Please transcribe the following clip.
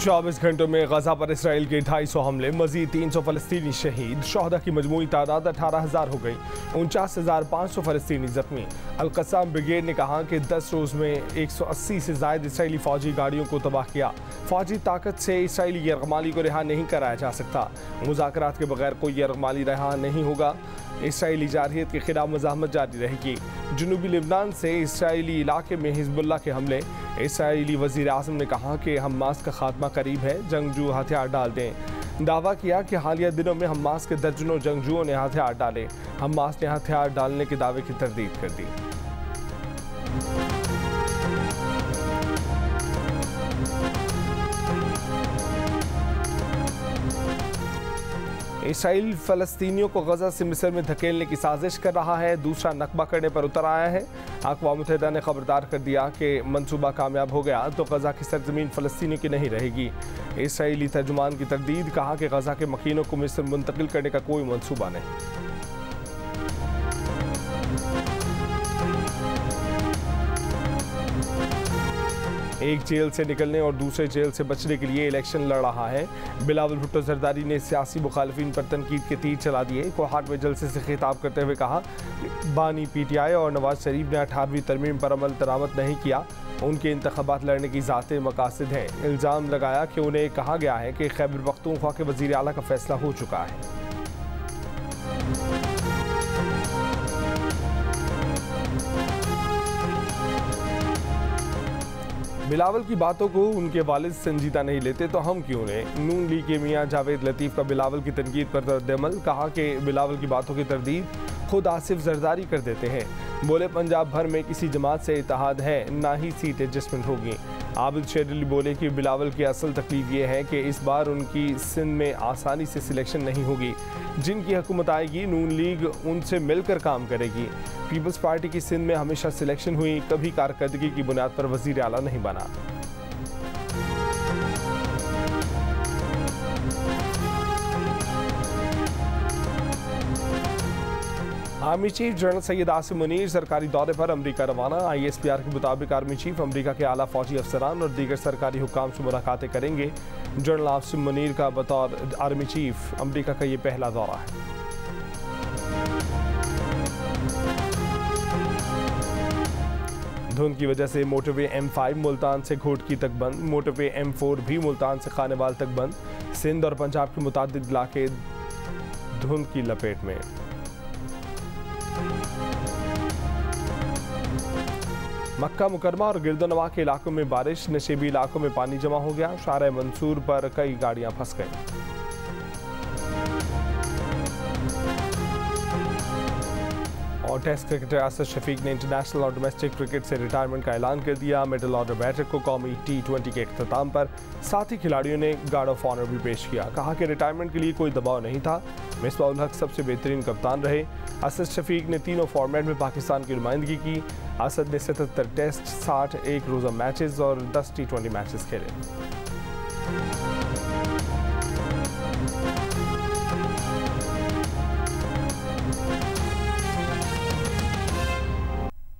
24 घंटों में गजा पर इसराइल के 250 हमले, मजीद 300 फलस्तीनी शहीद, शोहदा की मजमूई तादाद 18,000 हो गई, 49,500 फलस्तीनी जख्मी। अल-कस्साम ब्रिगेड ने कहा कि 10 रोज़ में 180 से ज़ायद इसराइली फ़ौजी गाड़ियों को तबाह किया। फ़ौजी ताकत से इसराइली यरगमाली को रिहा नहीं कराया जा सकता। मुज़ाकरात के बगैर कोई यरगमाली रिहा नहीं होगा। इसराइली जारहियत के खिलाफ मज़ाहमत जारी रहेगी। जनूबी लिबनान से इसराइली इलाके में हिजबुल्लाह के हमले, इसराइली वज़ीर आज़म ने कहा कि हमास का खात्मा करीब है, जंगजू हथियार डाल दें। दावा किया कि हालिया दिनों में हमास के दर्जनों जंगजुओं ने हथियार डाले। हमास ने हथियार डालने के दावे की तरदीद कर दी। इसराइल फ़लस्तीनियों को गजा से मिस्र में धकेलने की साजिश कर रहा है, दूसरा नकबा करने पर उतर आया है। अक़वाम मुत्तहिदा ने खबरदार कर दिया कि मंसूबा कामयाब हो गया तो गजा की सरजमीन फ़लस्तीनियों की नहीं रहेगी। इसराइली तर्जुमान की तरदीद, कहा कि गजा के मकीनों को मिस्र मुंतकिल करने का कोई मंसूबा नहीं। एक जेल से निकलने और दूसरे जेल से बचने के लिए इलेक्शन लड़ रहा है। बिलावल भुट्टो जरदारी ने सियासी मुखालिफिन पर तनकीद के तीर चला दिए। कोहाट में जलसे से खिताब करते हुए कहा, बानी PTI और नवाज शरीफ ने 18वीं तरमीम पर अमल दरामद नहीं किया, उनके इंतखाबात लड़ने की ज़ाती मकासद हैं। इल्ज़ाम लगाया कि उन्हें कहा गया है कि खैबर पख्तूनख्वा के वज़ीर आला का फैसला हो चुका है। बिलावल की बातों को उनके वालिद संजीदा नहीं लेते तो हम क्यों लें। नून लीग के मियां जावेद लतीफ़ का बिलावल की तनकीद पर रद्द-ए-अमल, कहा कि बिलावल की बातों की तरदीद खुद आसिफ जरदारी कर देते हैं। बोले, पंजाब भर में किसी जमात से इत्तेहाद है, ना ही सीट एडजस्टमेंट होगी। आबिद शेर अली बोले कि बिलावल की असल तकलीफ ये है कि इस बार उनकी सिंध में आसानी से सिलेक्शन नहीं होगी। जिनकी हुकूमत आएगी नून लीग उनसे मिलकर काम करेगी। पीपल्स पार्टी की सिंध में हमेशा सिलेक्शन हुई, कभी कारकर्दगी की बुनियाद पर वज़ीर आला नहीं बना। Army chief general Syed Asim Munir सरकारी दौरे पर अमरीका रवाना। ISPR के मुताबिक आर्मी चीफ अमरीका के आला फौजी अफसरान और दीगर सरकारी हुक्काम से मुलाकातें करेंगे। जनरल आसिम मुनीर का बतौर आर्मी चीफ अमरीका का ये पहला दौरा है। धुंध की वजह से मोटरवे M5 मुल्तान से घोटकी तक बंद, मोटरवे M4 भी मुल्तान से खानेवाल तक बंद। सिंध और पंजाब के मुतादिद इलाके धुंध की लपेट में। मक्का मुकरमा और गिरदोनवा के इलाकों में बारिश, नशेबी इलाकों में पानी जमा हो गया। शारा मंसूर पर कई गाड़ियां फंस गईं। और टेस्ट क्रिकेटर असद शफीक ने इंटरनेशनल और डोमेस्टिक क्रिकेट से रिटायरमेंट का ऐलान कर दिया। मिडल ऑर्डर बैठक को कौमी T20 के अख्ताम पर साथी खिलाड़ियों ने गार्ड ऑफ ऑनर भी पेश किया। कहा कि रिटायरमेंट के लिए कोई दबाव नहीं था। मिसबाह-उल हक सबसे बेहतरीन कप्तान रहे। असद शफीक ने तीनों फॉर्मेट में पाकिस्तान की नुमाइंदगी की। असद ने 77 टेस्ट, 60 एक रोज़ा मैचेस और 10 T20 मैचेस खेले।